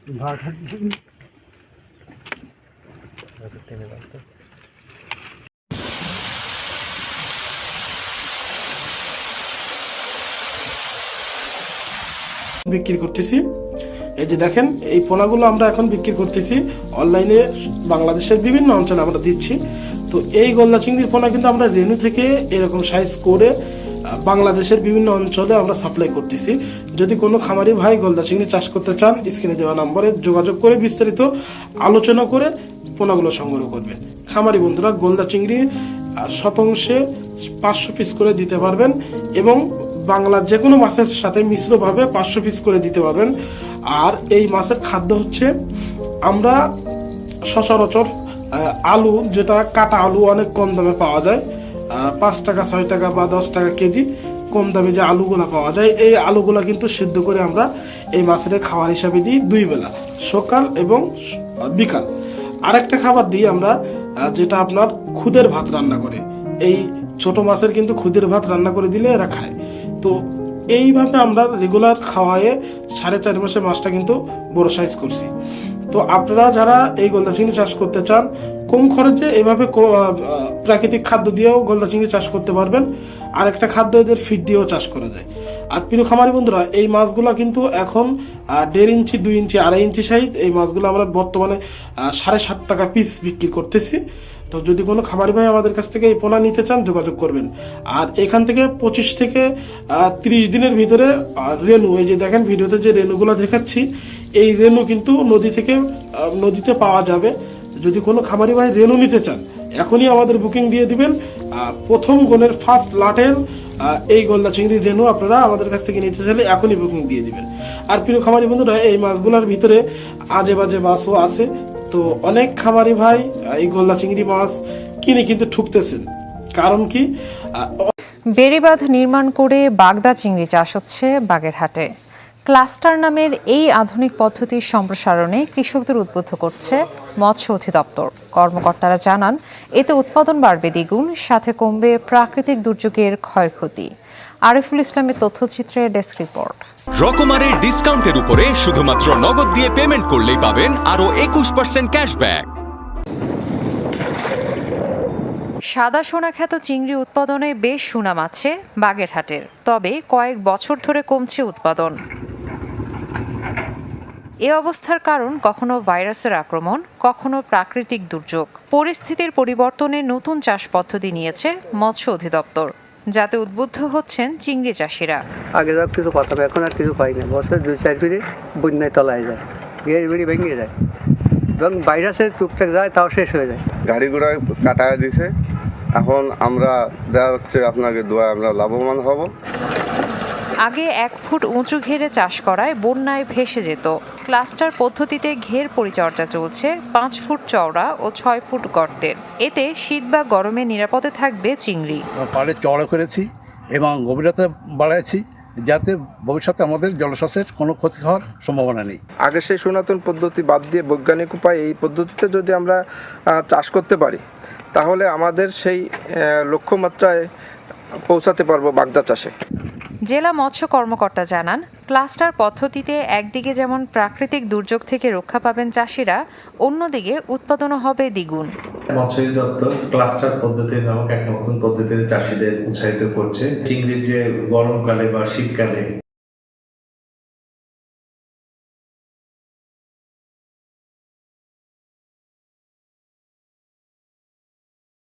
বিক্রি করতেছি। এই যে দেখেন, এই পোনাগুলো আমরা এখন বিক্রি করতেছি অনলাইনে, বাংলাদেশের বিভিন্ন অঞ্চলে আমরা দিচ্ছি। তো এই গলদা চিংড়ির পোনা কিন্তু আমরা রেনু থেকে এরকম সাইজ করে বাংলাদেশের বিভিন্ন অঞ্চলে আমরা সাপ্লাই করতেছি। যদি কোনো খামারি ভাই গলদা চিংড়ি চাষ করতে চান, স্ক্রিনে দেওয়া নম্বরে যোগাযোগ করে বিস্তারিত আলোচনা করে পোনাগুলো সংগ্রহ করবেন। খামারি বন্ধুরা গলদা চিংড়ি শতাংশে 500 পিস করে দিতে পারবেন এবং বাংলার যে কোনো মাছের সাথে মিশ্রভাবে 500 পিস করে দিতে পারবেন। আর এই মাছের খাদ্য হচ্ছে, আমরা সচরাচর আলু, যেটা কাটা আলু অনেক কম দামে পাওয়া যায়, 5 টাকা 6 টাকা বা 10 টাকা কেজি কম দামে যে আলুগুলো পাওয়া যায়, এই আলুগুলো কিন্তু সিদ্ধ করে আমরা এই মাছের খাবার হিসাবে দিই 2 বেলা, সকাল এবং বিকাল। আরেকটা খাবার দিই আমরা, যেটা আপনার খুদের ভাত রান্না করে, এই ছোট মাছের কিন্তু খুদের ভাত রান্না করে দিলে এরা খায়। তো এইভাবে আমরা রেগুলার খাওয়ায়ে 4.5 মাসে মাছটা কিন্তু বড় সাইজ করছি। তো আপনারা যারা এই গলদা চিংড়ি চাষ করতে চান, কম খরচে এইভাবে প্রাকৃতিক খাদ্য দিয়েও গলদা চিংড়ি চাষ করতে পারবেন। আর একটা খাদ্য এদের ফিড দিয়েও চাষ করা যায়। আর প্রিয় খামারি বন্ধুরা, এই মাছগুলো কিন্তু এখন 1.5 ইঞ্চি, 2 ইঞ্চি, 2.5 ইঞ্চি সাইজ, এই মাছগুলো আমরা বর্তমানে 7.5 টাকা পিস বিক্রি করতেছি। তো যদি কোনো খামারি ভাই আমাদের কাছ থেকে এই পোনা নিতে চান, যোগাযোগ করবেন। আর এখান থেকে 25 থেকে 30 দিনের ভিতরে রেনু, এই যে দেখেন ভিডিওতে যে রেনুগুলো দেখাচ্ছি, এই রেনু কিন্তু নদীতে পাওয়া যাবে। যদি কোনো খামারি ভাই রেনু নিতে চান, এখনই আমাদের বুকিং দিয়ে দিবেন। প্রথম গোনের ফার্স্ট লাটের এই গলদা চিংড়ির রেনু আপনারা আমাদের কাছ থেকে নিতে চাইলে এখনই বুকিং দিয়ে দিবেন। আর প্রিয় খামারি বন্ধুরা, এই মাছগুলোর ভিতরে আজে বাজে মাছও আছে। তো অনেক খামারি ভাই এই গলদা চিংড়ি মাছ কিনে কিন্তু ঠুকতেছেন। কারণ কি, বেড়িবাঁধ নির্মাণ করে বাগদা চিংড়ি চাষ হচ্ছে বাগেরহাটে। ক্লাস্টার নামের এই আধুনিক পদ্ধতির সম্প্রসারণে কৃষকদের উদ্বুদ্ধ করছে মৎস্য অধিদপ্তর। কর্মকর্তারা জানান, এতে উৎপাদন বাড়বে দ্বিগুণ, সাথে কমবে প্রাকৃতিক দুর্যোগের ক্ষয়ক্ষতি। আরিফুল ইসলামের তথ্যচিত্রে ডেস্ক রিপোর্ট। রকমারের ডিসকাউন্টের উপরে শুধুমাত্র নগদ দিয়ে পেমেন্ট করলেই পাবেন আরো 21% ক্যাশব্যাক। সাদা সোনা খ্যাত চিংড়ি উৎপাদনে বেশ সুনাম আছে বাগেরহাটের, তবে কয়েক বছর ধরে কমছে উৎপাদন। এ অবস্থার কারণ কখনো ভাইরাসের আক্রমণ, কখনো প্রাকৃতিক দুর্যোগ। পরিস্থিতির পরিবর্তনে নতুন চাষ পদ্ধতি নিয়েছে মৎস্য অধিদপ্তর, যাতে উদ্বুদ্ধ হচ্ছেন চিংড়ি চাষিরা। আগে যাক কিছু কথা, এখন আর কিছু পাই না। বছর 2-4 ফিরে বন্যায় তলায় যায়, গেড়ি বেড়ি ভেঙে যায় এবং ভাইরাসের টুকটাক যায়, তাও শেষ হয়ে যায়। গাড়ি ঘোড়ায় কাটায় দিছে। এখন আমরা দেখা যাচ্ছে আপনাকে দোয়া আমরা লাভবান হব। আগে 1 ফুট উঁচু ঘেরে চাষ করায় বন্যায় ভেসে যেত। ক্লাস্টার পদ্ধতিতে ঘের পরিচর্যা চলছে 5 ফুট চওড়া ও 6 ফুট গর্তের। এতে শীত বা গরমে নিরাপদে থাকবে চিংড়ি। পাড়ে চওড়া করেছি এবং গভীরতা বাড়াইছি, যাতে ভবিষ্যতে আমাদের জলশস্যের কোনো ক্ষতি হওয়ার সম্ভাবনা নেই। আগে সেই সনাতন পদ্ধতি বাদ দিয়ে বৈজ্ঞানিক উপায় এই পদ্ধতিতে যদি আমরা চাষ করতে পারি, তাহলে আমাদের সেই লক্ষ্যমাত্রায় পৌঁছাতে পারবো বাগদা চাষে। জেলা মৎস্য কর্মকর্তা জানান, ক্লাস্টার পদ্ধতিতে একদিকে যেমন প্রাকৃতিক দুর্যোগ থেকে রক্ষা পাবেন চাষিরা, অন্যদিকে উৎপাদনও হবে দ্বিগুণ। মৎস্য অধিদপ্তর ক্লাস্টার পদ্ধতি নামক এক নতুন পদ্ধতিতে চাষিদের উৎসাহিত করছে। চিংড়ির যে গরমকালে বা শীতকালে